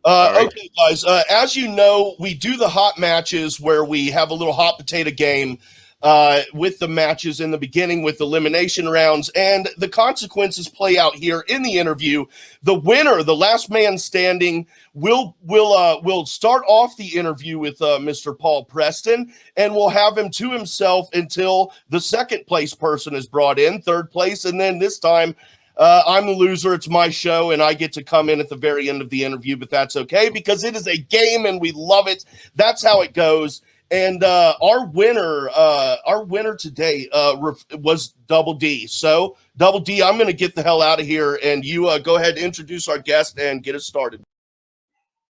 All right. Okay, guys. As you know, we do the hot matches where we have a little hot potato game with the matches in the beginning with elimination rounds, and the consequences play out here in the interview. The winner, the last man standing, will start off the interview with Mr. Paul Preston, and we'll have him to himself until the second place person is brought in, third place, and then this time. I'm the loser. It's my show, and I get to come in at the very end of the interview, but that's okay because it is a game and we love it. That's how it goes. And our winner today was Double D. So, Double D, I'm going to get the hell out of here, and you go ahead and introduce our guest and get us started.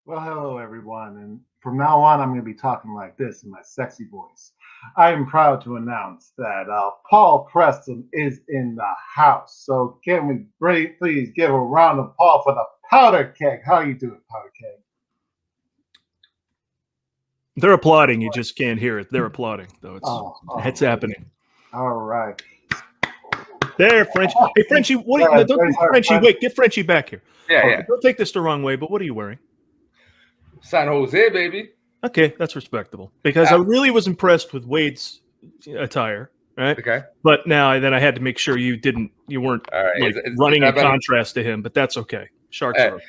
Well, hello, everyone. And from now on, I'm going to be talking like this in my sexy voice. I am proud to announce that Paul Preston is in the house. So can we please give a round of applause for the Powder Keg? How you doing, Powder Keg? They're applauding. You just can't hear it. They're applauding, though. It's happening. All right. There, Frenchie. Hey, Frenchie, wait, get Frenchie back here. Yeah. Don't take this the wrong way, but what are you wearing? San Jose, baby. Okay, that's respectable. Because I really was impressed with Wade's attire, right? Okay. But then I had to make sure you weren't running in contrast to him, but that's okay. Sharks are okay.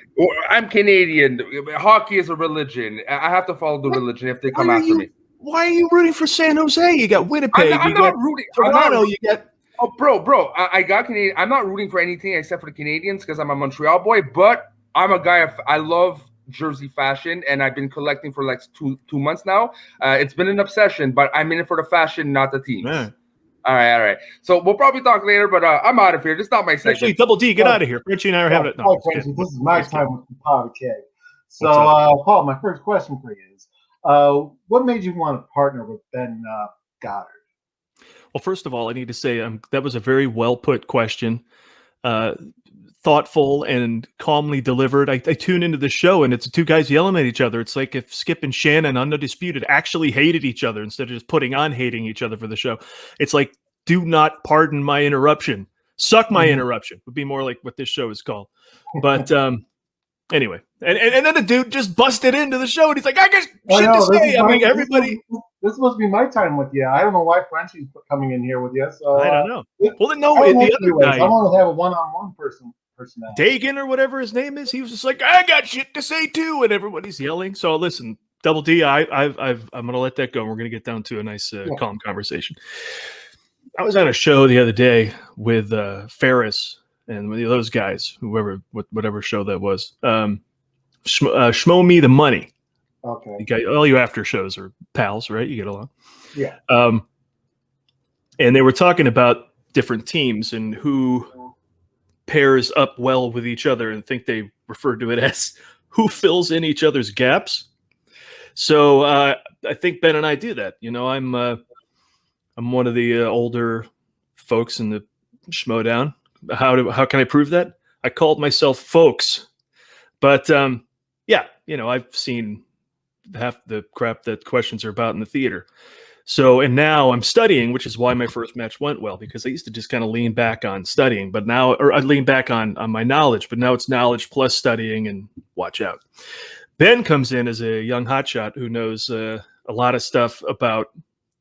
I'm Canadian. Hockey is a religion. I have to follow the religion if they come after me. Why are you rooting for San Jose? You got Winnipeg. I'm not rooting. Toronto. You got. Oh, bro. I got Canadian. I'm not rooting for anything except for the Canadians because I'm a Montreal boy. But I'm a guy. I love jersey fashion, and I've been collecting for like two months now. It's been an obsession, but I'm in it for the fashion, not the teams. Man. All right. So we'll probably talk later, but I'm out of here. This is not my segment. Actually, Double D, get out of here. Frenchie and I are having it. No, Frenchie, this is my time with the Powder Keg. So, Paul, my first question for you is, what made you want to partner with Ben Goddard? Well, first of all, I need to say that was a very well put question. Thoughtful and calmly delivered. I tune into the show and it's two guys yelling at each other. It's like if Skip and Shannon, Undisputed, actually hated each other instead of just putting on hating each other for the show. It's like, do not pardon my interruption. Suck my interruption would be more like what this show is called. But anyway, and then the dude just busted into the show and he's like, I got shit to say. I mean, everybody. This must be my time with you. I don't know why Frenchie's coming in here with you. So I don't know. Well, then the other guy. I want to have a one-on-one person. Dagan or whatever his name is, he was just like, I got shit to say too, and everybody's yelling. So listen, Double D, I'm gonna let that go. We're gonna get down to a nice, calm conversation. I was on a show the other day with Ferris and those guys, whatever show that was. Schmo Me the Money. Okay. You got all you after shows are pals, right? You get along. Yeah. And they were talking about different teams and who pairs up well with each other, and think they refer to it as who fills in each other's gaps. So I think Ben and I do that. You know, I'm one of the older folks in the Schmoedown. How can I prove that? I called myself folks, but I've seen half the crap that questions are about in the theater. So, and now I'm studying, which is why my first match went well, because I used to just kind of lean back on studying, I'd lean back on my knowledge, but now it's knowledge plus studying, and watch out. Ben comes in as a young hotshot who knows a lot of stuff about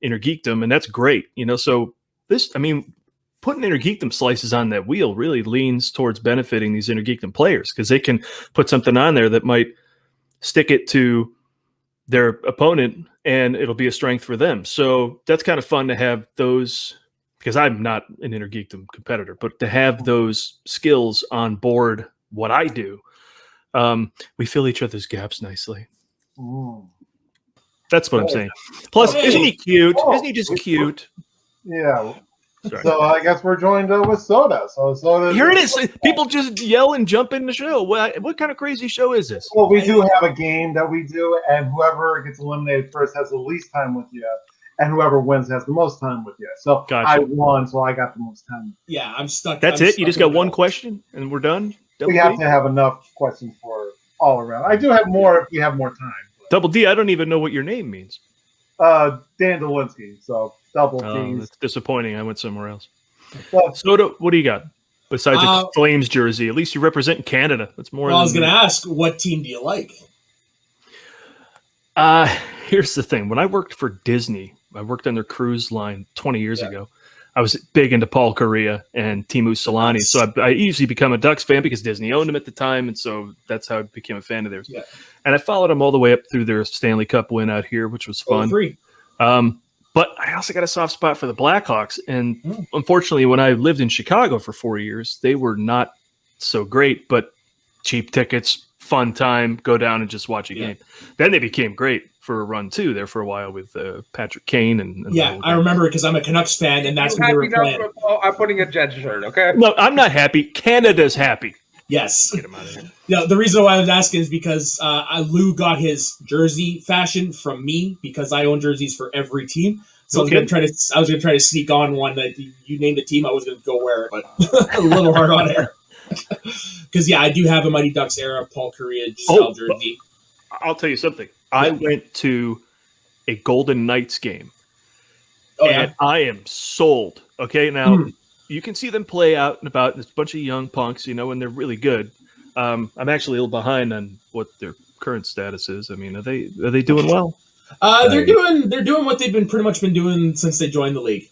inner geekdom, and that's great. So putting inner geekdom slices on that wheel really leans towards benefiting these inner geekdom players, because they can put something on there that might stick it to their opponent and it'll be a strength for them. So that's kind of fun to have those, because I'm not an inner geekdom competitor, but to have those skills on board what I do, we fill each other's gaps nicely. That's what I'm saying. Plus, isn't he cute? Isn't he just cute? Yeah. Sorry. So I guess we're joined with Soda. So Soda. Here it is. People just yell and jump in the show. What kind of crazy show is this? Well, we do have a game that we do, and whoever gets eliminated first has the least time with you, and whoever wins has the most time with you. So gotcha. I won, so I got the most time. Yeah, I'm stuck. That's it? You just got one question, and we're done? We have to have enough questions for all around. I do have more if we have more time. But. Double D, I don't even know what your name means. Dan Dolinsky, so double D. That's disappointing. I went somewhere else. Soda, what do you got? Besides a Flames jersey, at least you represent Canada. That's more. Well, I was going to ask, what team do you like? Here's the thing. When I worked for Disney, I worked on their cruise line 20 years ago. I was big into Paul Correa and Teemu Selanne. Nice. So I easily become a Ducks fan because Disney owned them at the time. And so that's how I became a fan of theirs. Yeah. And I followed them all the way up through their Stanley Cup win out here, which was fun. But I also got a soft spot for the Blackhawks. And unfortunately, when I lived in Chicago for 4 years, they were not so great, but cheap tickets, fun time, go down and just watch a game. Then they became great for a run too there for a while with Patrick Kane and I remember because I'm a Canucks fan and that's when they were playing. I'm putting a Jets shirt, okay? No, I'm not happy. Canada's happy. Yes. Get him out of here. Yeah, the reason why I was asking is because Lou got his jersey fashion from me because I own jerseys for every team. So I was gonna try to sneak on one that you named a team. I was gonna go wear it, but a little hard on air. Because I do have a Mighty Ducks era Paul Correa style jersey. I'll tell you something. I went to a Golden Knights game, and I am sold. Okay, now you can see them play out and about. There's a bunch of young punks, and they're really good. I'm actually a little behind on what their current status is. I mean, are they doing well? They're doing what they've been pretty much been doing since they joined the league.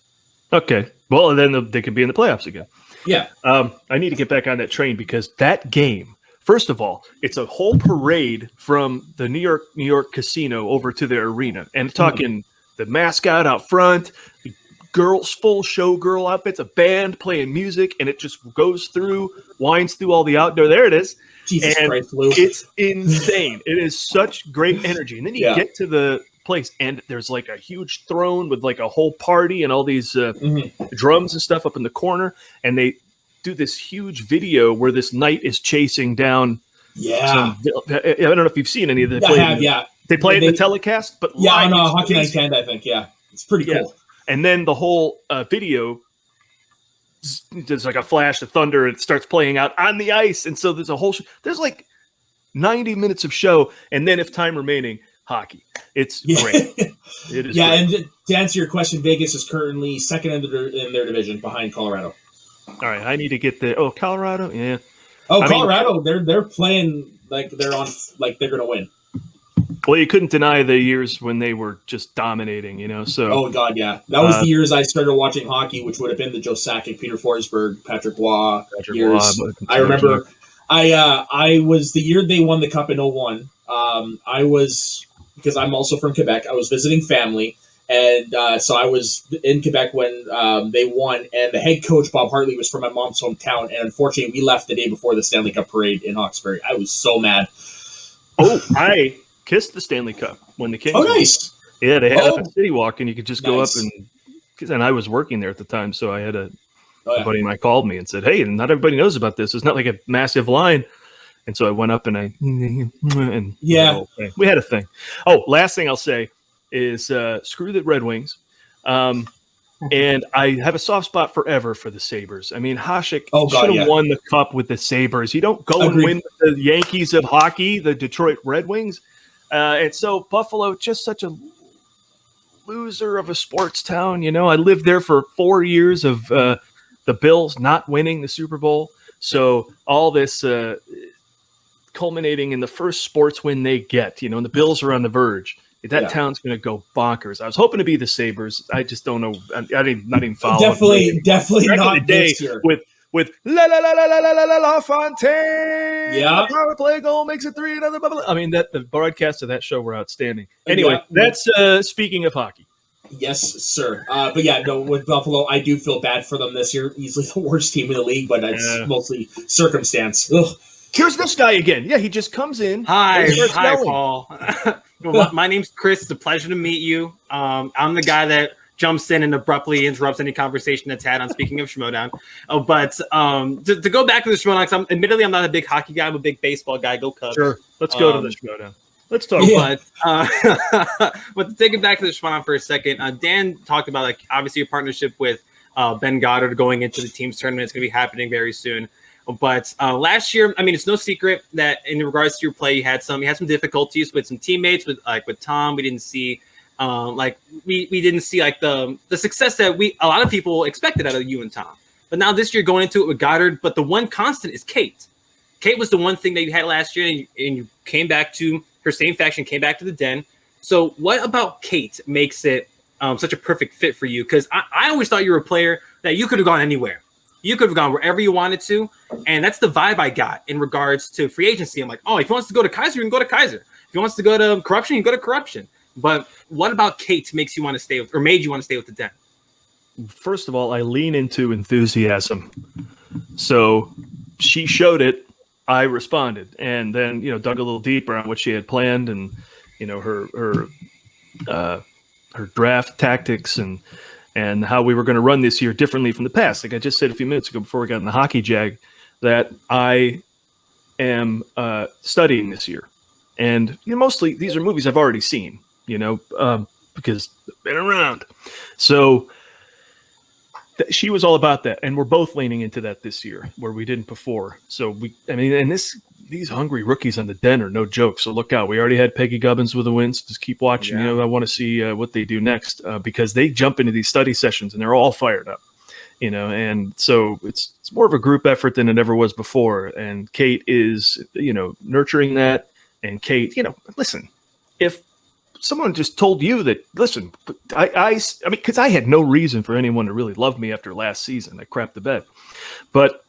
Okay, well then they could be in the playoffs again. Yeah. I need to get back on that train because that game, first of all, it's a whole parade from the New York casino over to their arena. And talking the mascot out front, the girls, full showgirl outfits, a band playing music, and it just goes through, winds through all the outdoor. There it is. Jesus Christ, Lou. It's insane. It is such great energy. And then you get to the place and there's like a huge throne with like a whole party and all these drums and stuff up in the corner, and they do this huge video where this knight is chasing down I don't know if you've seen any of the they play it in the telecast, but on Hockey Night Canada, I think. It's pretty cool. And then the whole video, there's like a flash of thunder, and it starts playing out on the ice, and so there's a whole there's like 90 minutes of show, and then if time remaining, hockey. It's great. It is great. And to answer your question, Vegas is currently second in their division behind Colorado. All right, I need to get the Colorado, yeah. Colorado, they're playing like they're on, like they're gonna win. Well, you couldn't deny the years when they were just dominating, So. Oh God, yeah, that was the years I started watching hockey, which would have been the Joe Sakic, Peter Forsberg, Patrick Waugh years. I remember, I was the year they won the cup in 2001. I was, because I'm also from Quebec, I was visiting family, and so I was in Quebec when they won, and the head coach, Bob Hartley, was from my mom's hometown, and unfortunately we left the day before the Stanley Cup parade in Hawkesbury. I was so mad. I kissed the Stanley Cup when the Kings won. Nice. Yeah, they had a city walk, and you could just go up and I was working there at the time, so I had a buddy of mine called me and said, hey, not everybody knows about this. It's not like a massive line. And so I went up and we had a thing. Oh, last thing I'll say is screw the Red Wings. And I have a soft spot forever for the Sabres. I mean, Hasek should have won the cup with the Sabres. You don't go and win the Yankees of hockey, the Detroit Red Wings. And so Buffalo, just such a loser of a sports town. I lived there for 4 years of the Bills not winning the Super Bowl. So all this culminating in the first sports win they get, and the Bills are on the verge. That town's going to go bonkers. I was hoping to be the Sabres. I just don't know. I didn't not even follow. Definitely not this year. With La Fontaine. Yeah, power play goal makes it 3. Another. I mean, the broadcasts of that show were outstanding. Anyway, that's speaking of hockey. Yes, sir. But with Buffalo, I do feel bad for them this year. Easily the worst team in the league, but it's mostly circumstance. Ugh. Here's this guy again. Yeah, he just comes in. Hi, Paul. My name's Chris. It's a pleasure to meet you. I'm the guy that jumps in and abruptly interrupts any conversation that's had on speaking of Schmoedown. But to go back to the Schmoedown, because admittedly I'm not a big hockey guy. I'm a big baseball guy. Go Cubs. Sure. Let's go to the Schmoedown. Let's talk but to take it back to the Schmoedown for a second, Dan talked about obviously your partnership with Ben Goddard going into the team's tournament. It's going to be happening very soon. But last year, I mean, it's no secret that in regards to your play, you had some difficulties with some teammates. With Tom, we didn't see we didn't see the success that a lot of people expected out of you and Tom. But now this year going into it with Goddard, but the one constant is Kate. Kate was the one thing that you had last year, and you came back to her same faction, came back to the den. So what about Kate makes it such a perfect fit for you? Because I always thought you were a player that you could have gone anywhere. You could have gone wherever you wanted to, and that's the vibe I got in regards to free agency. I'm like, oh, if he wants to go to Kaiser, you can go to Kaiser. If he wants to go to Corruption, you can go to Corruption. But what about Kate makes you want to stay with, or made you want to stay with the den? First of all, I lean into enthusiasm. So she showed it, I responded, and then dug a little deeper on what she had planned, and her draft tactics and how we were going to run this year differently from the past. Like I just said a few minutes ago before we got in the hockey jag, that I am studying this year. And mostly these are movies I've already seen, because they've been around. So she was all about that. And we're both leaning into that this year where we didn't before. So these hungry rookies on the den are no joke. So look out. We already had Peggy Gubbins with the wins. Just keep watching. Yeah. I want to see what they do next because they jump into these study sessions and they're all fired up, and so it's more of a group effort than it ever was before. And Kate is, nurturing that. And Kate, listen, if someone just told you that, listen, I mean, because I had no reason for anyone to really love me after last season. I crapped the bed. But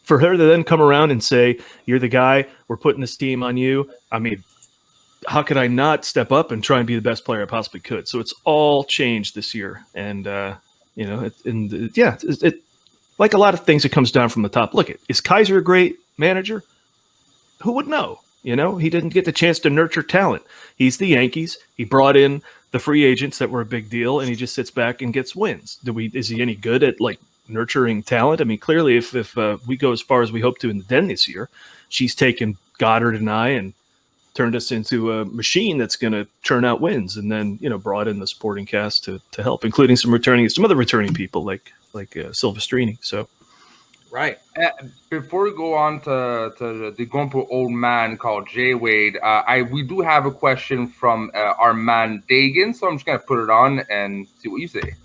for her to then come around and say, you're the guy, we're putting this team on you. I mean, how could I not step up and try and be the best player I possibly could? So it's all changed this year. And, like a lot of things, it comes down from the top. Look, is Kaiser a great manager? Who would know? He didn't get the chance to nurture talent. He's the Yankees. He brought in the free agents that were a big deal, and he just sits back and gets wins. Is he any good at nurturing talent? I mean, clearly, if we go as far as we hope to in the den this year, she's taken Goddard and I and turned us into a machine that's going to churn out wins, and then brought in the supporting cast to help, including some other returning people like Silvestrini. So. Right. Before we go on to the Gumpo old man called Jay Wade, we do have a question from our man Dagan, so I'm just gonna put it on and see what you say.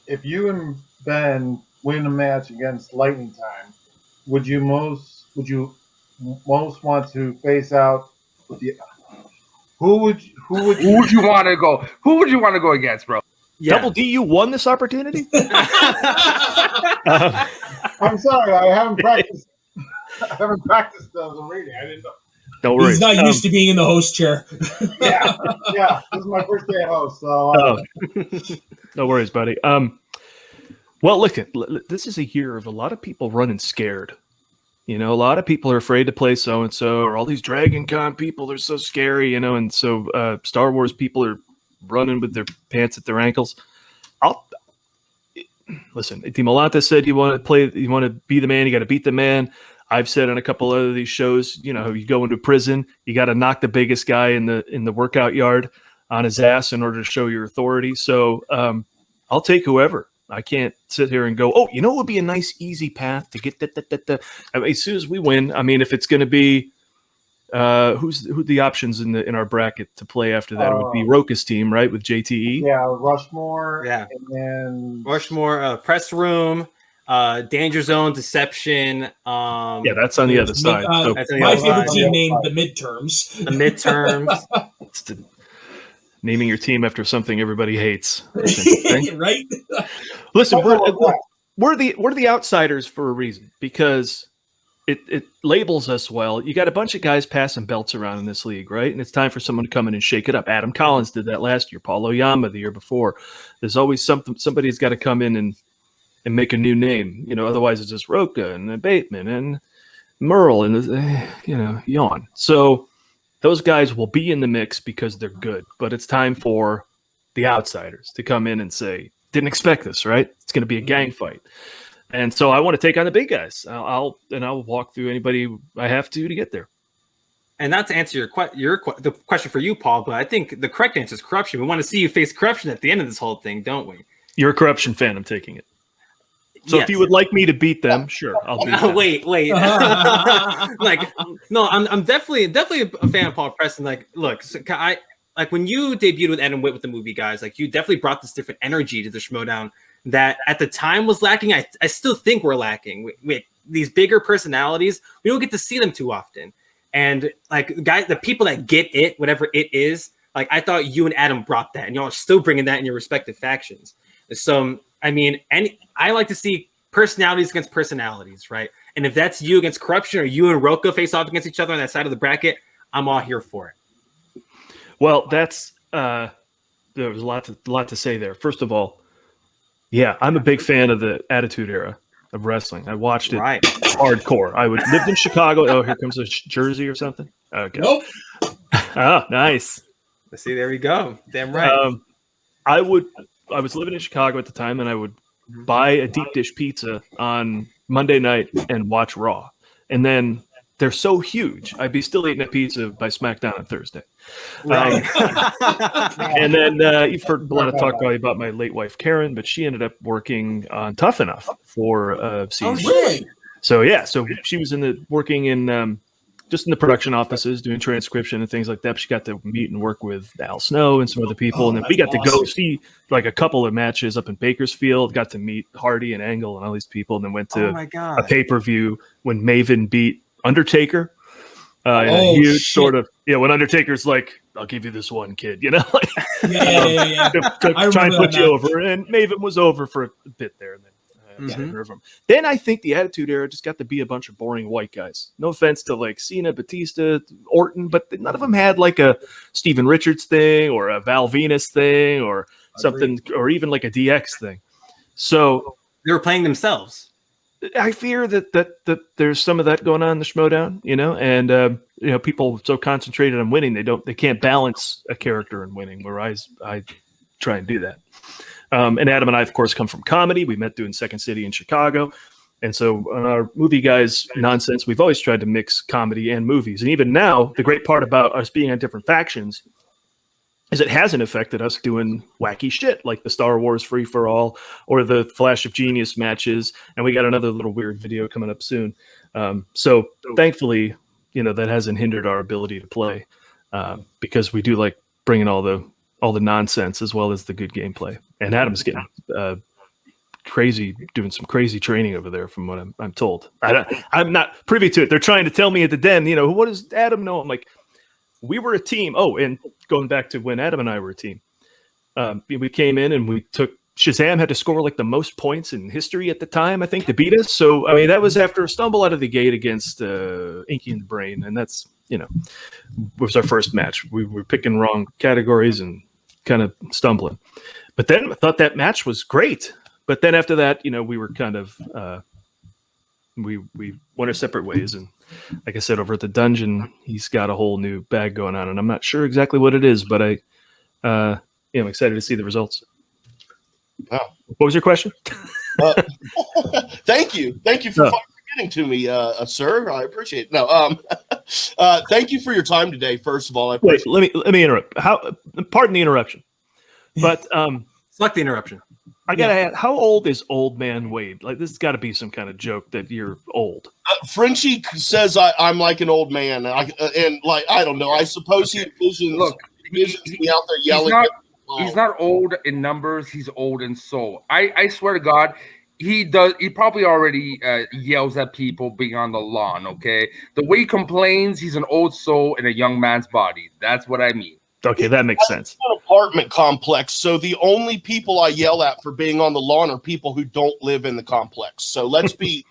If you and Ben win a match against Lightning Time, would you most want to face out with the who would you want to go? Who would you want to go against, bro? Yeah. Double D, you won this opportunity? I'm sorry, I haven't practiced. I haven't practiced the reading. I didn't know. Don't worry. He's not used to being in the host chair. Yeah. This is my first day at host, so. No worries, buddy. Well, look, this is a year of a lot of people running scared. A lot of people are afraid to play so-and-so, or all these Dragon Con people are so scary, and so Star Wars people are running with their pants at their ankles. Listen, Timolanta said you want to be the man, you got to beat the man. I've said on a couple of these shows, you go into prison, you got to knock the biggest guy in the workout yard on his ass in order to show your authority. So I'll take whoever. I can't sit here and go, oh, it would be a nice, easy path to get that. I mean, as soon as we win, I mean, if it's going to be who the options in our bracket to play after that? It would be Roka's team, right, with JTE. Yeah, Rushmore. Yeah, and then Rushmore, Press Room, Danger Zone, Deception. Yeah, that's on the other side. My favorite team named the Midterms. The Midterms. It's naming your team after something everybody hates. Right? Listen, we're the outsiders for a reason, because it labels us well. You got a bunch of guys passing belts around in this league, right? And it's time for someone to come in and shake it up. Adam Collins did that last year. Paul Oyama the year before. There's always somebody's got to come in and make a new name. Otherwise it's just Roka and Bateman and Merle and yawn. So those guys will be in the mix because they're good. But it's time for the outsiders to come in and say, didn't expect this, right? It's going to be a gang fight. And so I want to take on the big guys. I'll walk through anybody I have to get there. And not to answer the question for you, Paul, but I think the correct answer is corruption. We want to see you face corruption at the end of this whole thing, don't we? You're a corruption fan. I'm taking it. So yes. If you would like me to beat them, sure, I'll beat them. Wait. No, I'm definitely a fan of Paul Preston. Look, when you debuted with Adam Witt with the movie guys, you definitely brought this different energy to the Schmoedown that at the time was lacking. I still think we're lacking. We these bigger personalities, we don't get to see them too often. And like the people that get it, whatever it is, like I thought you and Adam brought that, and y'all are still bringing that in your respective factions. So I mean, I like to see personalities against personalities, right? And if that's you against corruption, or you and Rocco face off against each other on that side of the bracket, I'm all here for it. Well, that's there was a lot to say there. First of all, yeah, I'm a big fan of the Attitude Era of wrestling. I watched it hardcore. I lived in Chicago. Oh, here comes a jersey or something. Okay. Nope. Oh, nice. See, there we go. Damn right. I was living in Chicago at the time, and I would buy a deep dish pizza on Monday night and watch Raw. And then they're so huge, I'd be still eating a pizza by SmackDown on Thursday. Right. And then you've heard a lot of talk probably about my late wife, Karen, but she ended up working on Tough Enough for season. Oh, really? So, yeah, so she was working in just in the production offices doing transcription and things like that. But she got to meet and work with Al Snow and some other people. And then we got to go see like a couple of matches up in Bakersfield, got to meet Hardy and Angle and all these people, and then went to a pay-per-view when Maven beat Undertaker. A huge sort of, when Undertaker's like, I'll give you this one, kid, Yeah. to try and put you over. And Maven was over for a bit there. And then Then I think the Attitude Era just got to be a bunch of boring white guys. No offense to like Cena, Batista, Orton, but none of them had like a Steven Richards thing or a Val Venus thing or something, or even like a DX thing. So they were playing themselves. I fear that there's some of that going on in the Schmoedown, and people so concentrated on winning they can't balance a character in winning. Whereas I try and do that. And Adam and I, of course, come from comedy. We met doing Second City in Chicago. And so on our movie guys nonsense, we've always tried to mix comedy and movies. And even now, the great part about us being on different factions is it hasn't affected us doing wacky shit like the Star Wars Free for All or the Flash of Genius matches. And we got another little weird video coming up soon. So thankfully, that hasn't hindered our ability to play because we do like bringing all the nonsense as well as the good gameplay. And Adam's getting crazy, doing some crazy training over there from what I'm told. I'm not privy to it. They're trying to tell me at the den, what does Adam know? I'm like, we were a team. Oh, and going back to when Adam and I were a team, we came in and we took Shazam had to score like the most points in history at the time, I think, to beat us. So, I mean, that was after a stumble out of the gate against Inky and the Brain. And that's, was our first match. We were picking wrong categories and kind of stumbling. But then I thought that match was great. But then after that, we were kind of we went our separate ways. And like I said, over at the dungeon, he's got a whole new bag going on. And I'm not sure exactly what it is, but I'm excited to see the results. Wow. What was your question? Thank you for getting to me, sir. I appreciate it. No, thank you for your time today. First of all, wait. Let me interrupt. Pardon the interruption, but select the interruption. I gotta ask, how old is Old Man Wade? Like, this has got to be some kind of joke that you're old. Frenchie says I'm like an old man, and I don't know. I suppose he envisions me out there yelling. He's not old in numbers. He's old in soul. I swear to God, he does. He probably already yells at people being on the lawn. Okay, the way he complains, he's an old soul in a young man's body. That's what I mean. Okay, that makes sense. An apartment complex, so the only people I yell at for being on the lawn are people who don't live in the complex. So let's be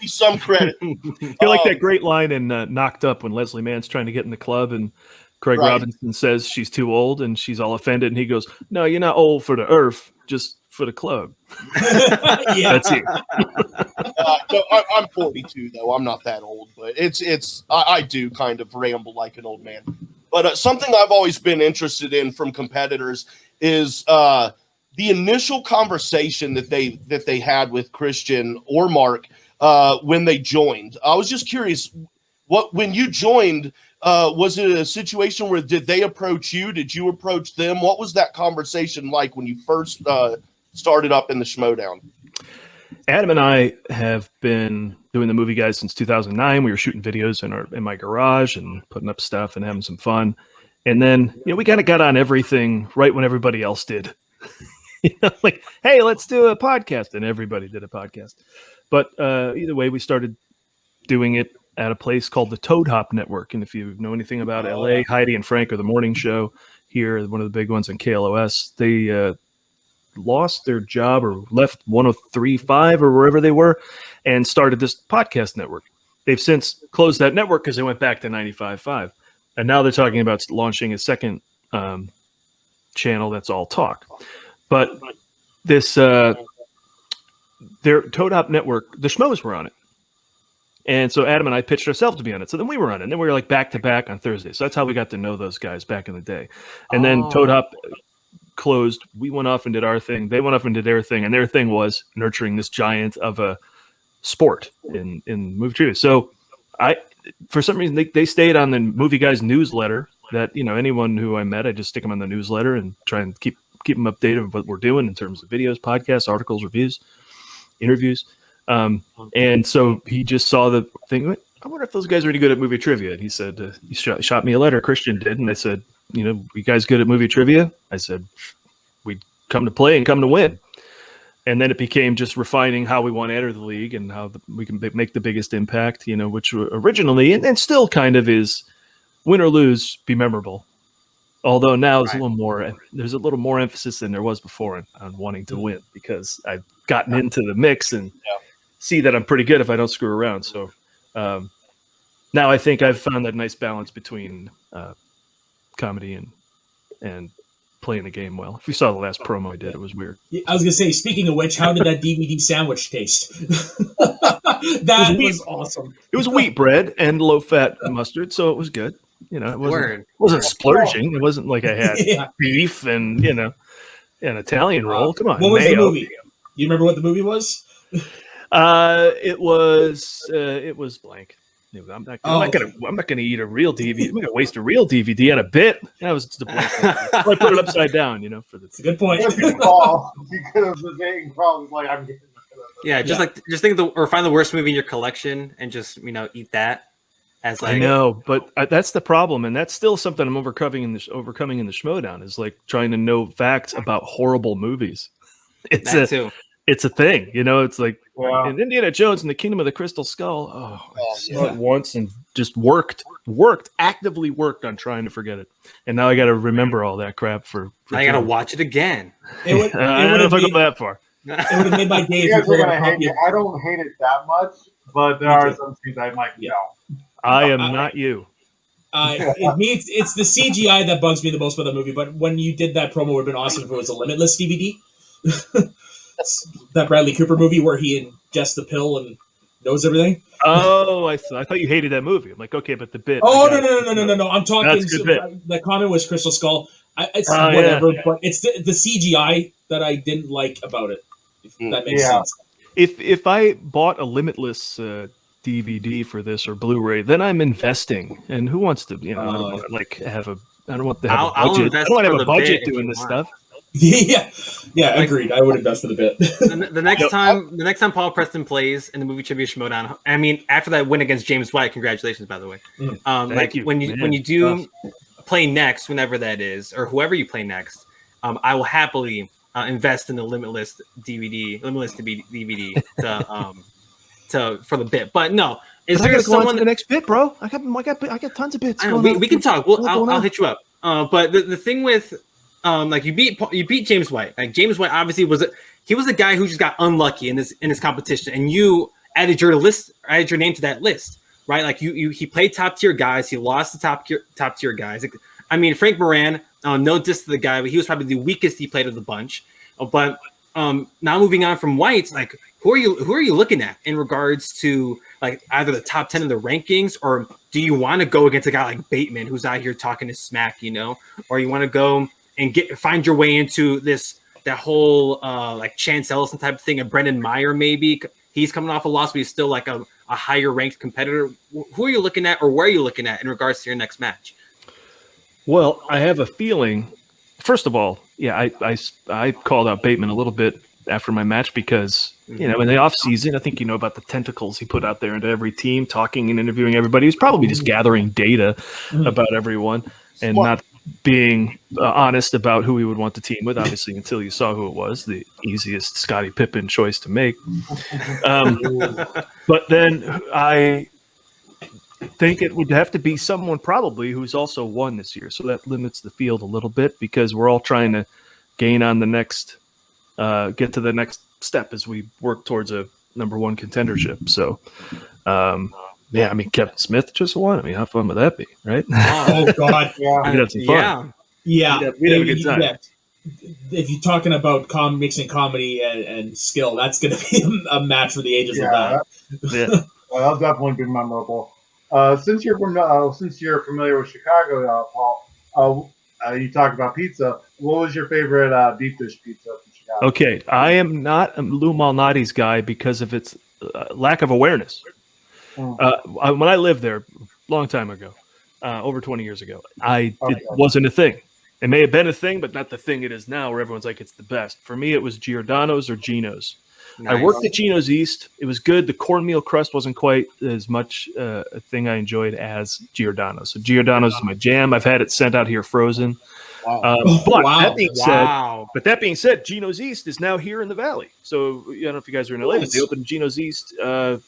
some credit. You're like that great line in Knocked Up when Leslie Mann's trying to get in the club and Craig Robinson says she's too old and she's all offended, and he goes, "No, you're not old for the earth, just for the club." Yeah, that's you. No, I'm 42 though. I'm not that old, but I do kind of ramble like an old man. But something I've always been interested in from competitors is the initial conversation that they had with Christian or Mark when they joined. I was just curious, when you joined, was it a situation where did they approach you? Did you approach them? What was that conversation like when you first started up in the Schmoedown? Adam and I have been doing the movie guys since 2009. We were shooting videos in my garage and putting up stuff and having some fun. And then, we kind of got on everything right when everybody else did. Like, hey, let's do a podcast, and everybody did a podcast. But either way, we started doing it at a place called the Toad Hop Network. And if you know anything about LA, Heidi and Frank are the morning show here, one of the big ones on KLOS. They lost their job or left 103.5 or wherever they were and started this podcast network. They've since closed that network because they went back to 95.5. And now they're talking about launching a second channel that's all talk. But this their Toad Hop Network, the Schmoes were on it. And so Adam and I pitched ourselves to be on it. So then we were on it. And then we were like back to back on Thursday. So that's how we got to know those guys back in the day. And then Toad Hop closed. We went off and did our thing. They went off and did their thing. And their thing was nurturing this giant of a sport in movie trivia. So for some reason, they stayed on the Movie Guys newsletter that, anyone who I met, I just stick them on the newsletter and try and keep them updated with what we're doing in terms of videos, podcasts, articles, reviews, interviews. And so he just saw the thing. I wonder if those guys are any good at movie trivia. And he said, he shot me a letter. Christian did. And I said, you guys good at movie trivia? I said, we'd come to play and come to win. And then it became just refining how we want to enter the league and how we can make the biggest impact, which originally and still kind of is win or lose, be memorable. Although now there's a little more emphasis than there was before on wanting to win because I've gotten into the mix and see that I'm pretty good if I don't screw around. So now I think I've found that nice balance between comedy and playing the game well. If you saw the last promo I did, it was weird. I was going to say, speaking of which, how did that DVD sandwich taste? That was awesome. It was wheat bread and low-fat mustard, so it was good. It wasn't splurging. It wasn't like I had beef and, an Italian roll. Come on. What was the movie? You remember what the movie was? It was blank. I'm not gonna eat a real DVD. I'm gonna waste a real DVD on a bit. That was just a blank. I put it upside down, It's a good point. Because the dating problem is like I'm getting. Just think or find the worst movie in your collection and just eat that. As like, I know, but that's the problem, and that's still something I'm overcoming in the Schmoedown is like trying to know facts about horrible movies. It's a thing, It's like in Indiana Jones and the Kingdom of the Crystal Skull. I saw it once and just actively worked on trying to forget it, and now I got to remember all that crap for I got to watch it again. I don't know if I go that far. It would have made my day. I don't hate it that much, but there are some things I might I am not you. It's the CGI that bugs me the most about the movie. But when you did that promo, it would have been awesome if it was a Limitless DVD. That Bradley Cooper movie where he ingests the pill and knows everything. Oh, I thought you hated that movie. I'm like, okay, but the bit. Oh, no. I'm talking. The comment was Crystal Skull. It's whatever, but it's the CGI that I didn't like about it. If that makes sense. If I bought a Limitless DVD for this or Blu-ray, then I'm investing. And who wants to? I don't want to have a budget. I don't want to have a budget doing this stuff. Agreed. I would invest for the bit. the next time Paul Preston plays in the movie Trivia Schmoedown, I mean, after that win against James White, congratulations, by the way. Thank you, when you do play next, whenever that is, or whoever you play next, I will happily invest in the Limitless DVD for the bit. But no, is there someone the next bit, bro? I got tons of bits. We can talk. I'll hit you up. But the thing with you beat James White. Like James White obviously was a guy who just got unlucky in this competition, and you added your name to that list, right? Like he played top tier guys, he lost the top tier guys. Like, I mean, Frank Moran, no diss to the guy, but he was probably the weakest he played of the bunch. But now moving on from White, like who are you looking at in regards to like either the top 10 of the rankings, or do you want to go against a guy like Bateman who's out here talking his smack, or you want to go and find your way into that whole like Chance Ellison type of thing, and Brendan Meyer maybe he's coming off a loss, but he's still like a higher ranked competitor. Who are you looking at, or where are you looking at in regards to your next match? Well, I have a feeling. First of all, I called out Bateman a little bit after my match because in the off season, I think about the tentacles he put out there into every team, talking and interviewing everybody. He's probably just gathering data about everyone and not being honest about who he would want the team with, obviously, until you saw who it was, the easiest Scottie Pippen choice to make. But then I think it would have to be someone probably who's also won this year. So that limits the field a little bit because we're all trying to gain on the next, get to the next step as we work towards a number one contendership. So, yeah, I mean, Kevin Smith just won. I mean, how fun would that be, right? Oh, God. Yeah. We'd have some fun. Yeah. We'd have a good time. Yeah. If you're talking about mixing comedy and skill, that's going to be a match for the ages of that. Yeah. Well, that'll definitely be memorable. Since you're familiar with Chicago, Paul, you talked about pizza. What was your favorite deep dish pizza from Chicago? Okay, I am not a Lou Malnati's guy because of its lack of awareness. When I lived there a long time ago, over 20 years ago, it wasn't a thing. It may have been a thing, but not the thing it is now where everyone's like, it's the best. For me, it was Giordano's or Gino's. Nice. I worked at Gino's East. It was good. The cornmeal crust wasn't quite as much a thing I enjoyed as Giordano's. So Giordano's is my jam. I've had it sent out here frozen. Wow. That being said, Gino's East is now here in the Valley. So I don't know if you guys are in LA, but they opened Gino's East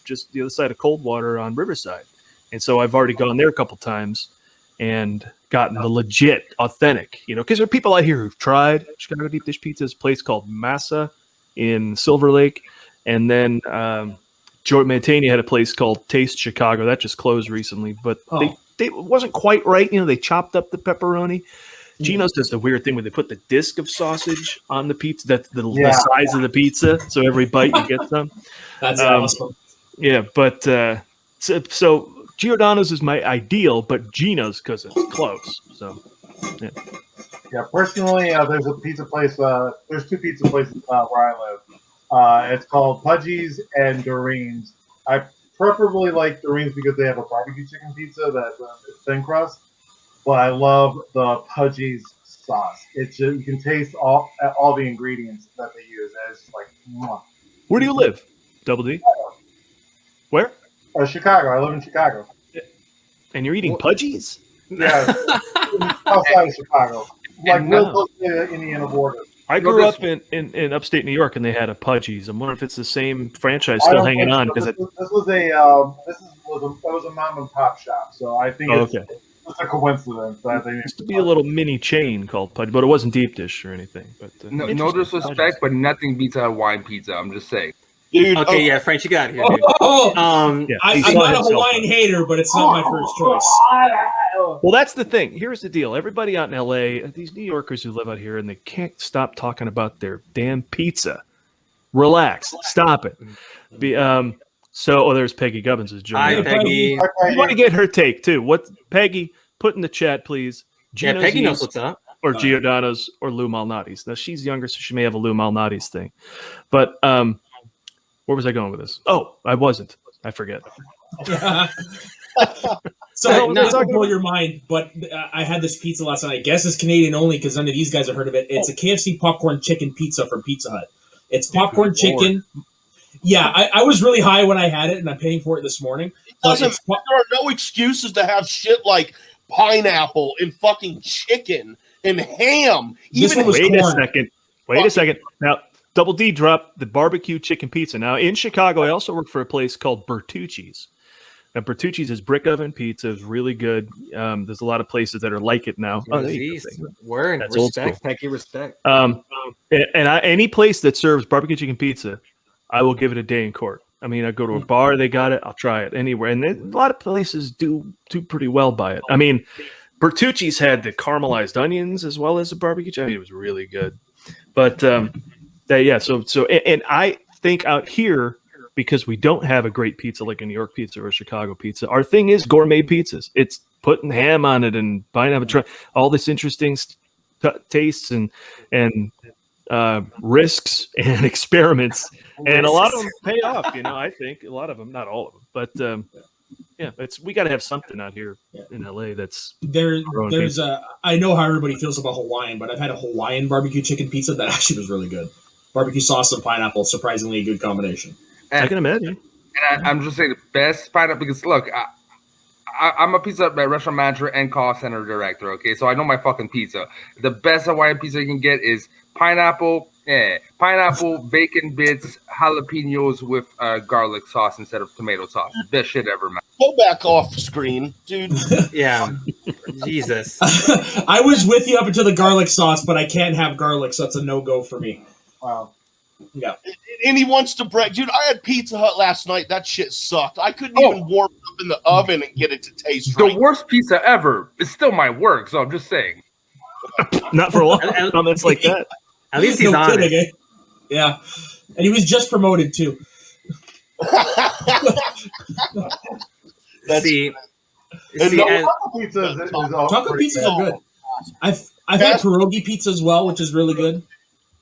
just the other side of Coldwater on Riverside. And so I've already gone there a couple times and gotten the legit, authentic, because there are people out here who've tried Chicago deep dish pizza. There's a place called Massa in Silver Lake. And then George Mantegna had a place called Taste Chicago. That just closed recently, but they it wasn't quite right. They chopped up the pepperoni. Gino's does the weird thing where they put the disc of sausage on the pizza. That's the size of the pizza. So every bite you get some. That's awesome. Yeah, but so Giordano's is my ideal, but Gino's because it's close. So, yeah. Personally, there's a pizza place. There's two pizza places where I live. It's called Pudgy's and Doreen's. I preferably like Doreen's because they have a barbecue chicken pizza that's thin crust. But I love the Pudgy's sauce. You can taste all the ingredients that they use. It's just like, mwah. Where do you live, Double D? Chicago. Where? Chicago. I live in Chicago. And you're eating Pudgy's? Yeah, outside of Chicago, like real close to the Indiana border. I grew up in upstate New York, and they had a Pudgy's. I'm wondering if it's the same franchise still hanging on because this was a mom and pop shop. So I think it's a coincidence that they used to be a little mini chain called Pudgy, but it wasn't deep dish or anything. But no disrespect, but nothing beats a Hawaiian pizza. I'm just saying. Dude, okay, French, you got it here. Dude. I'm not a Hawaiian hater, but it's not my first choice. Well, that's the thing. Here's the deal. Everybody out in LA, these New Yorkers who live out here, and they can't stop talking about their damn pizza. Relax. Stop it. There's Peggy Gubbins is joining. Hi, Peggy. We want to get her take, too. What Peggy, put in the chat, please. Gino's Peggy knows what's up. Or Giordano's or Lou Malnati's. Now, she's younger, so she may have a Lou Malnati's thing. But where was I going with this? Oh, I wasn't. I forget. So not to blow your mind, but I had this pizza last night. I guess it's Canadian only because none of these guys have heard of it. It's a KFC popcorn chicken pizza from Pizza Hut. It's popcorn chicken. Yeah, I was really high when I had it, and I'm paying for it this morning. There are no excuses to have shit like pineapple and fucking chicken and ham. Wait a second. Now, Double D dropped the barbecue chicken pizza. Now, in Chicago, I also worked for a place called Bertucci's. Now, Bertucci's is brick oven pizza. It's really good. There's a lot of places that are like it now. Word. Respect, Peggy, respect. Any place that serves barbecue chicken pizza, I will give it a day in court. I mean, I go to a bar, they got it. I'll try it anywhere. And a lot of places do pretty well by it. I mean, Bertucci's had the caramelized onions as well as the barbecue chicken. I mean, it was really good. But, so I think out here, because we don't have a great pizza like a New York pizza or a Chicago pizza, our thing is gourmet pizzas. It's putting ham on it and pineapple, all this interesting tastes and risks and experiments, and a lot of them pay off. I think a lot of them, not all of them, but we got to have something out here in LA that's there's I know how everybody feels about Hawaiian, but I've had a Hawaiian barbecue chicken pizza that actually was really good. Barbecue sauce and pineapple, surprisingly a good combination. I can imagine. And I'm just saying the best pineapple because look, I'm a pizza restaurant manager and call center director. Okay, so I know my fucking pizza. The best Hawaiian pizza you can get is pineapple, bacon bits, jalapenos with garlic sauce instead of tomato sauce. Best shit ever, man. Go back off screen, dude. Yeah, Jesus. I was with you up until the garlic sauce, but I can't have garlic, so it's a no-go for me. Wow. Yeah. And he wants to brag. Dude, I had Pizza Hut last night. That shit sucked. I couldn't even warm it up in the oven and get it to taste right. The worst pizza ever. It still might work, so I'm just saying. Not for a lot of comments like that. At least he's on it. Eh? Yeah. And he was just promoted, too. See, Taco pizza is taco pizzas are good. I've had pierogi pizza as well, which is really good.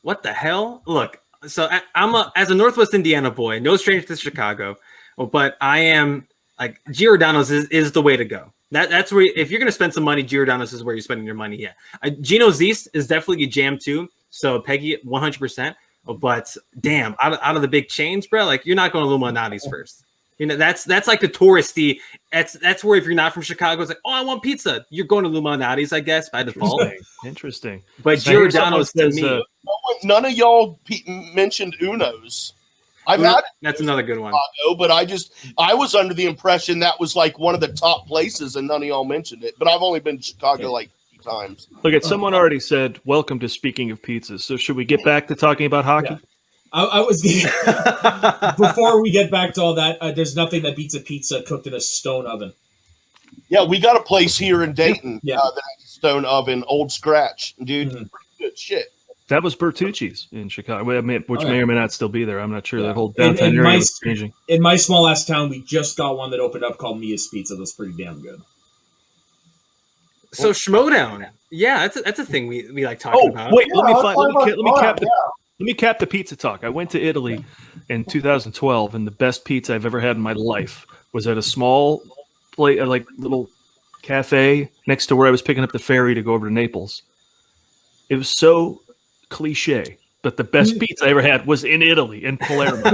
what the hell? Look, so I'm as a Northwest Indiana boy, no stranger to Chicago, but I am like Giordano's is the way to go. That's where if you're gonna spend some money, Giordano's is where you're spending your money. Yeah, Gino's East is definitely a jam too. So Peggy 100%. But damn, out of the big chains, bro, like you're not going to Illuminati's first. You know, that's like the touristy. That's where if you're not from Chicago, it's like, oh, I want pizza. You're going to Illuminati's, I guess, by default. Interesting. But Giordano's to me. None of y'all mentioned Uno's. I've had it. That's another good one. Chicago, but I was under the impression that was like one of the top places, and none of y'all mentioned it. But I've only been to Chicago like times. Look at someone already said, welcome to Speaking of Pizzas. So should we get back to talking about hockey? Yeah. I was before we get back to all that, there's nothing that beats a pizza cooked in a stone oven. Yeah, we got a place here in Dayton Yeah. that has a stone oven, Old Scratch. Dude, Mhm. good shit. That was Bertucci's in Chicago, which may or may not still be there. I'm not sure. Yeah. That whole downtown area was changing. In my small ass town, we just got one that opened up called Mia's Pizza. That's pretty damn good. So Schmoedown, yeah, that's a thing we like talking about. Wait, Yeah, let me cap the pizza talk. I went to Italy in 2012, and the best pizza I've ever had in my life was at a small plate, like little cafe next to where I was picking up the ferry to go over to Naples. It was so cliche, but the best pizza I ever had was in Italy, in Palermo,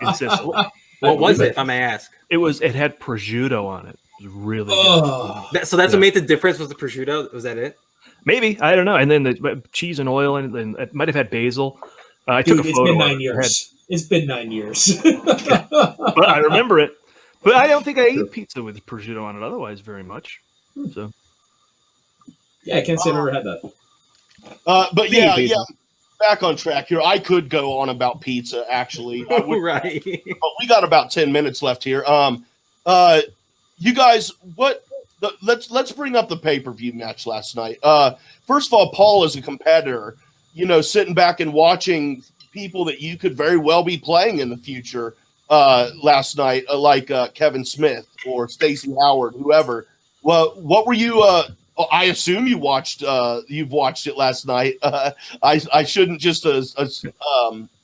in Sicily. What was it, if I may ask? It had prosciutto on it. It was really good. Oh, So that's what made the difference was the prosciutto? Was that it? Maybe, I don't know. And then the cheese and oil, and it might have had basil. I dude, took a it's photo. been of 9 it. years. It's been 9 years. But I remember it. But I don't think I ate pizza with prosciutto on it otherwise very much. So Yeah, I can't say I've ever had that. But yeah, back on track here. I could go on about pizza, actually. Right. But we got about 10 minutes left here. You guys, let's bring up the pay-per-view match last night. First of all, Paul is a competitor, sitting back and watching people that you could very well be playing in the future last night, like Kevin Smith or Stacey Howard, whoever. Well, what were you I assume you've watched it last night. I shouldn't just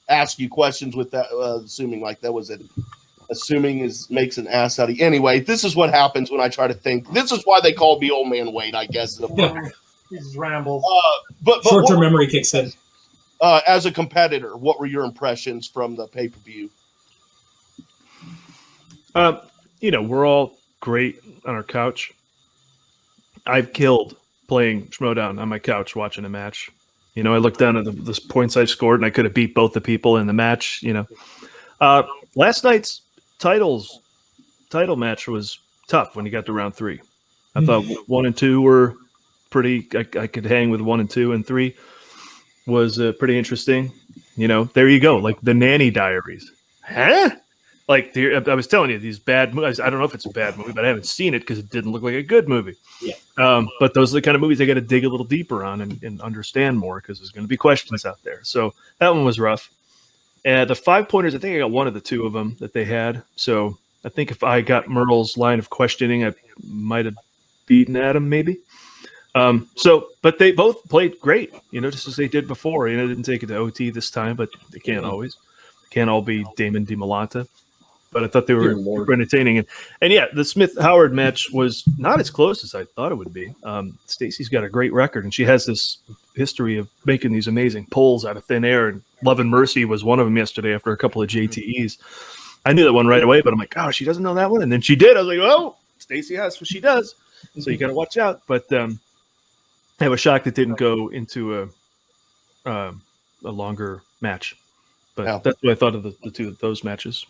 ask you questions with that, assuming like that was it. Assuming makes an ass out of you. Anyway, this is what happens when I try to think. This is why they called me Old Man Wade, I guess. He just rambles. But Short-term memory kicks in. As a competitor, what were your impressions from the pay-per-view? We're all great on our couch. I've killed playing Schmoedown on my couch watching a match. I looked down at the points I scored, and I could have beat both the people in the match. Last night's title match was tough when you got to round 3. I thought 1 and 2 were pretty. I could hang with 1 and 2, and 3 was pretty interesting. There you go, like the Nanny Diaries, huh? Like I was telling you, these bad movies. I don't know if it's a bad movie, but I haven't seen it because it didn't look like a good movie. Yeah. But those are the kind of movies I got to dig a little deeper on and understand more because there's going to be questions out there. So that one was rough. And the 5-pointers, I think I got one of the 2 of them that they had. So I think if I got Merle's line of questioning, I might have beaten Adam maybe. But they both played great, just as they did before. Didn't take it to OT this time, but they can't always. They can't all be Damon DiMolanta. But I thought they were super entertaining. And yeah, the Smith-Howard match was not as close as I thought it would be. Stacey's got a great record, and she has this history of making these amazing pulls out of thin air. And Love and Mercy was one of them yesterday after a couple of JTEs. I knew that one right away, but I'm like, oh, she doesn't know that one? And then she did. I was like, oh, Stacey has what she does, so you got to watch out. But I was shocked it didn't go into a longer match. But that's what I thought of the two of those matches.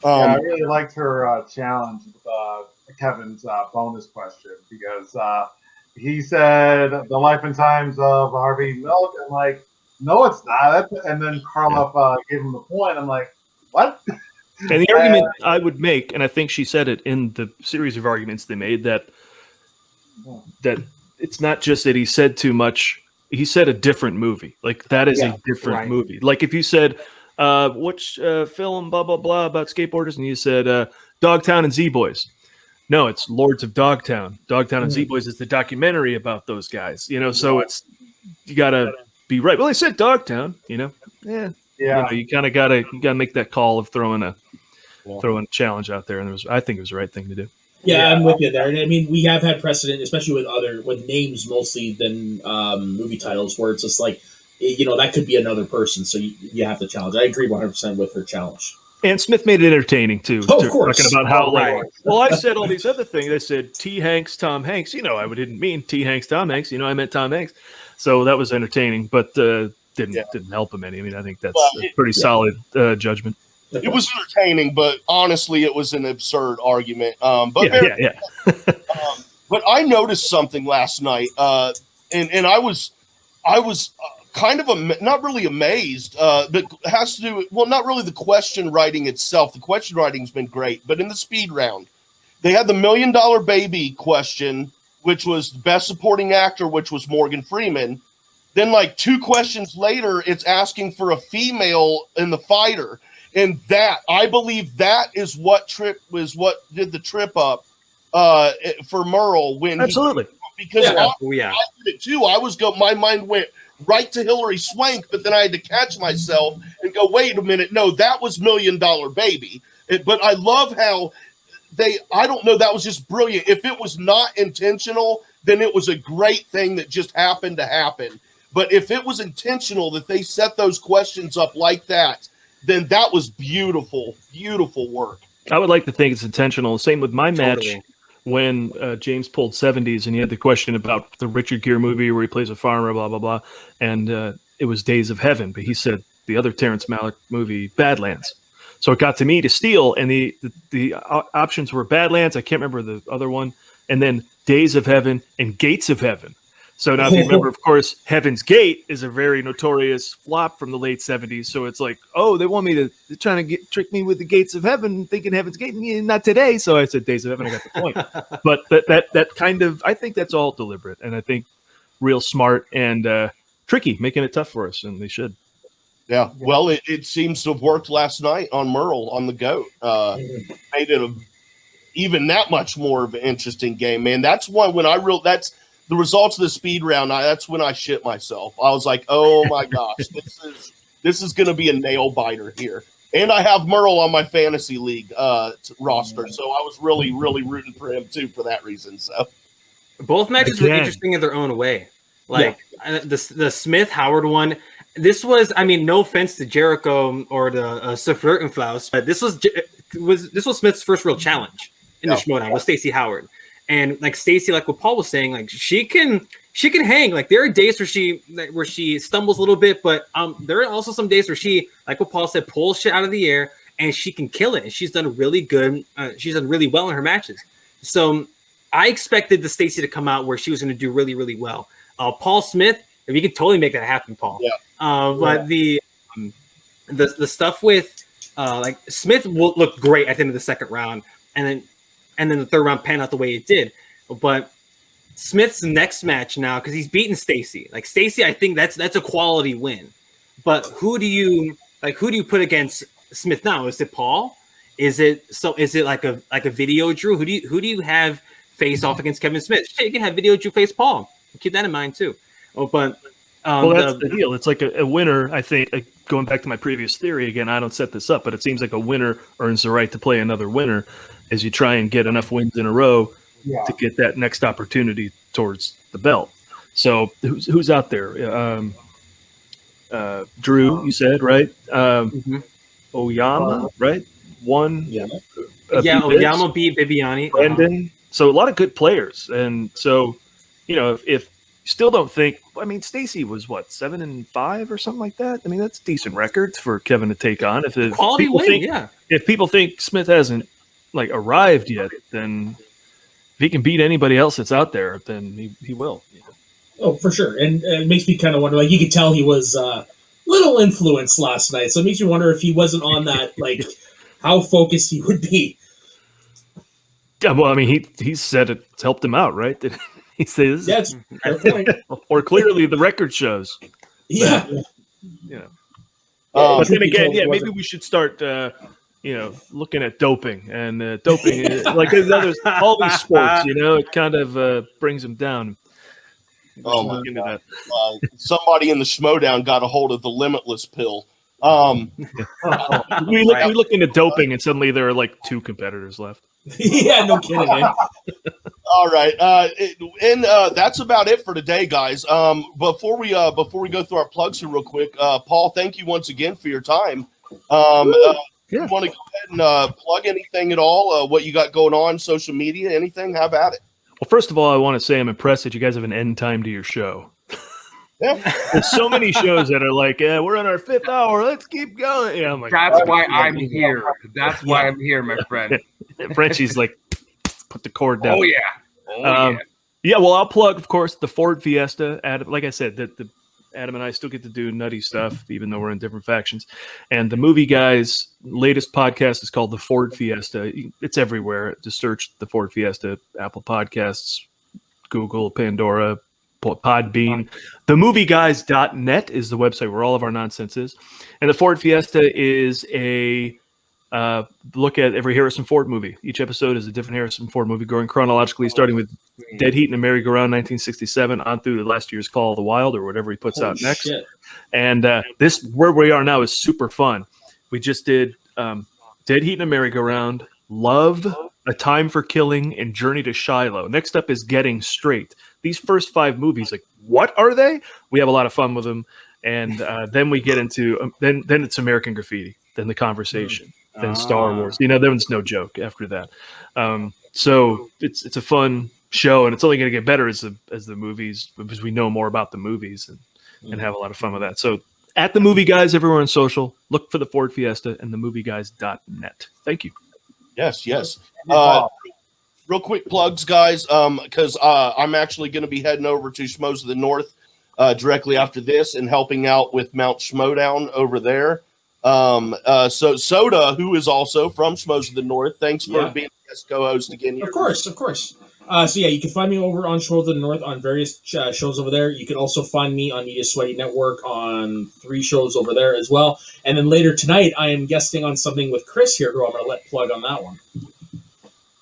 I really liked her challenge with Kevin's bonus question because he said the life and times of Harvey Milk. I'm like, no, it's not. And then Karloff gave him the point. I'm like, what? And the argument I would make, and I think she said it in the series of arguments they made, that it's not just that he said too much. He said a different movie. Like, that is a different movie. Like, if you said, which film, blah, blah, blah, about skateboarders, and you said Dogtown and Z-Boys. No, it's Lords of Dogtown. Dogtown and Z-Boys is the documentary about those guys. You know, so it's, you got to be right. Well, they said Dogtown, you know. Yeah. You know, you kind of gotta make that call of throwing a challenge out there, and I think it was the right thing to do. Yeah, I'm with you there. And I mean, we have had precedent, especially with names mostly than movie titles, where it's just like, you know, that could be another person, so you have to challenge. I agree 100% with her challenge. And Smith made it entertaining too. Of course. Talking about how well, I said all these other things. I said T. Hanks, Tom Hanks. You know, I didn't mean T. Hanks, Tom Hanks. You know, I meant Tom Hanks. So that was entertaining, but didn't help him any. I mean, I think that's a pretty solid judgment. It was entertaining, but honestly, it was an absurd argument. But I noticed something last night, and I was kind of not really amazed, but it has to do with, not really the question writing itself. The question writing's been great, but in the speed round, they had the $1 Million Baby question, which was best supporting actor, which was Morgan Freeman. Then, like 2 questions later, it's asking for a female in the fighter. And that, I believe that is what did the trip up for Merle when because I did it too. My mind went right to Hillary Swank, but then I had to catch myself and go, wait a minute, no, that was $1 Million Baby. But I love how I don't know, that was just brilliant. If it was not intentional, then it was a great thing that just happened to happen. But if it was intentional that they set those questions up like that, then that was beautiful, beautiful work. I would like to think it's intentional. Same with my match when James pulled 70s and he had the question about the Richard Gere movie where he plays a farmer, blah, blah, blah. And it was Days of Heaven, but he said the other Terrence Malick movie, Badlands. So it got to me to steal, and the options were Badlands, I can't remember the other one, and then Days of Heaven and Gates of Heaven. So now if you remember, of course, Heaven's Gate is a very notorious flop from the late 70s. So it's like, oh, they want me to, they're trying to trick me with the Gates of Heaven, thinking Heaven's Gate, not today. So I said Days of Heaven, I got the point. But that kind of, I think that's all deliberate, and I think real smart and tricky, making it tough for us, and they should. Yeah, well, it seems to have worked last night on Merle on the GOAT. Made it even that much more of an interesting game, man. That's one when that's the results of the speed round. That's when I shit myself. I was like, oh my gosh, this is going to be a nail biter here. And I have Merle on my fantasy league roster, so I was really, really rooting for him too for that reason. So both matches were interesting in their own way. Like the Smith Howard one. This was, I mean, no offense to Jericho or the Seflertenflaus, but this was Smith's first real challenge in the Schmoedown with Stacey Howard. And like Stacey, like what Paul was saying, like she can hang. Like there are days where she stumbles a little bit, but there are also some days where she, like what Paul said, pulls shit out of the air and she can kill it. And she's done really good. She's done really well in her matches. So I expected the Stacey to come out where she was going to do really, really well. Paul Smith, if you could totally make that happen, Paul. Yeah. But the stuff with like Smith will look great at the end of the second round, and then the third round panned out the way it did. But Smith's next match now, because he's beaten Stacey. Like Stacey, I think that's a quality win. But who do you put against Smith now? Is it Paul? Is it like a Video Drew? Who do you have face off against Kevin Smith? Shit, you can have Video Drew face Paul. Keep that in mind too. But well, that's the deal. It's like a winner, I think, going back to my previous theory, again, I don't set this up, but it seems like a winner earns the right to play another winner as you try and get enough wins in a row to get that next opportunity towards the belt. So who's out there? Drew, you said, right? Oyama, right? One. Oyama beat Bibiani. Brendan. So a lot of good players. And so, if you still don't think, I mean, Stacy was what, 7-5 or something like that. I mean, that's decent records for Kevin to take on. If Quality people win, think, yeah. if people think Smith hasn't like arrived yet, then if he can beat anybody else that's out there, then he will. Oh, for sure. And it makes me kind of wonder, like, you could tell he was little influenced last night. So it makes me wonder if he wasn't on that, like, how focused he would be. Yeah, well, I mean, he said it's helped him out, right? He says, That's fair point. or clearly the record shows. Yeah. But then again, maybe we should start, looking at doping. And doping, is, like there's all these sports, it kind of brings them down. Oh my God. Somebody in the Schmoedown got a hold of the Limitless pill. We look into doping, and suddenly there are like 2 competitors left. Yeah, no kidding, man. All right, and that's about it for today, guys. Before we go through our plugs here real quick, Paul, thank you once again for your time. You want to go ahead and plug anything at all? What you got going on, social media, anything? Have at it. Well, first of all, I want to say I'm impressed that you guys have an end time to your show. Yeah. There's so many shows that are like, we're on our 5th hour. Let's keep going. Yeah, I'm like, that's why I'm here. That's why I'm here, my friend. Frenchie's like, put the cord down. Oh, yeah. Yeah, well, I'll plug, of course, the Ford Fiesta. Adam, like I said, the Adam and I still get to do nutty stuff, even though we're in different factions. And the Movie Guys' latest podcast is called The Ford Fiesta. It's everywhere. Just search The Ford Fiesta, Apple Podcasts, Google, Pandora, Podbean. TheMovieGuys.net is the website where all of our nonsense is. And The Ford Fiesta is a look at every Harrison Ford movie. Each episode is a different Harrison Ford movie, going chronologically, starting with Dead Heat and a Merry-Go-Round 1967 on through the last year's Call of the Wild or whatever he puts out next. Shit. And this, where we are now, is super fun. We just did Dead Heat and a Merry-Go-Round, Love, A Time for Killing, and Journey to Shiloh. Next up is Getting Straight. These first 5 movies, like, what are they? We have a lot of fun with them. And then we get into, then it's American Graffiti, then The Conversation. Then Star Wars, there's no joke after that. So it's a fun show, and it's only going to get better as the movies, because we know more about the movies and have a lot of fun with that. So at The Movie Guys everywhere on social, look for the Ford Fiesta and themovieguys.net. Thank you. Yes. Real quick plugs, guys, because I'm actually going to be heading over to Schmoes of the North directly after this and helping out with Mount Schmoedown over there. So Soda, who is also from Schmoes of the North, thanks for being a guest co-host again here. Of course. So you can find me over on Schmoes of the North on various shows over there. You can also find me on Media Sweaty Network on 3 shows over there as well. And then later tonight, I am guesting on something with Chris here, who I'm going to let plug on that one.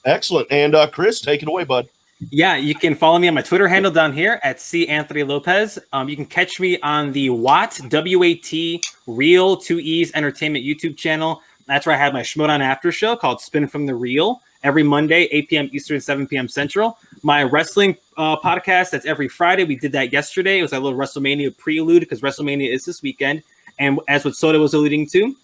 Excellent. And Chris, take it away, bud. Yeah, you can follow me on my Twitter handle down here at C Anthony Lopez. You can catch me on the WAT Real 2E's Entertainment YouTube channel. That's where I have my Schmoedown after show called Spin from the Reel every Monday, 8 p.m. Eastern, 7 p.m. Central. My wrestling podcast, that's every Friday. We did that yesterday. It was a little WrestleMania prelude because WrestleMania is this weekend. And as what Soda was alluding to,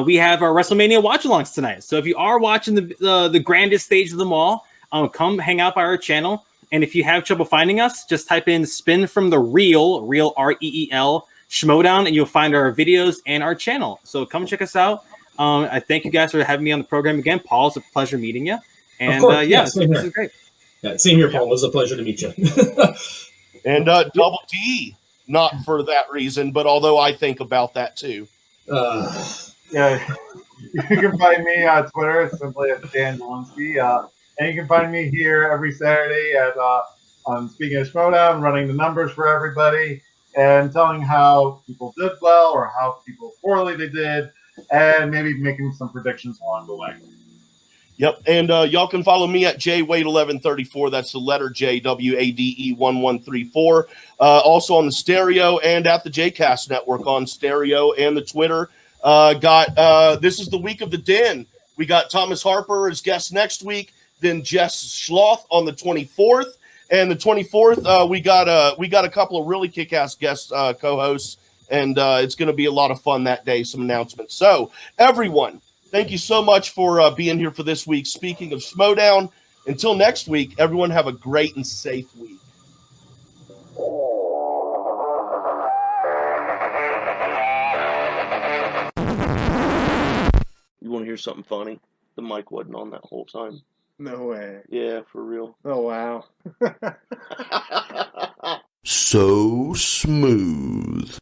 we have our WrestleMania watch-alongs tonight. So if you are watching the grandest stage of them all, come hang out by our channel. And if you have trouble finding us, just type in Spin from the Reel R-E-E-L, Schmoedown, and you'll find our videos and our channel. So come check us out. I thank you guys for having me on the program again. Paul, it's a pleasure meeting you. And this is great. Yeah, same here, Paul. It was a pleasure to meet you. And Double D, not for that reason, but although I think about that too. Yeah, you can find me on Twitter simply at Dan Walensky. And you can find me here every Saturday on Speaking of Schmoedown, running the numbers for everybody and telling how people did well or how people poorly they did, and maybe making some predictions along the way. Yep, and y'all can follow me at JWade1134. That's the letter J, WADE1134. Also on the stereo and at the JCast Network on stereo and the Twitter. This is the week of the Den. We got Thomas Harper as guest next week, then Jess Schloth on the 24th. And the 24th, we got a couple of really kick-ass guest co-hosts, and it's going to be a lot of fun that day, some announcements. So, everyone, thank you so much for being here for this week. Speaking of Schmoedown, Until next week, everyone have a great and safe week. You want to hear something funny? The mic wasn't on that whole time. No way. Yeah, for real. Oh, wow. So smooth.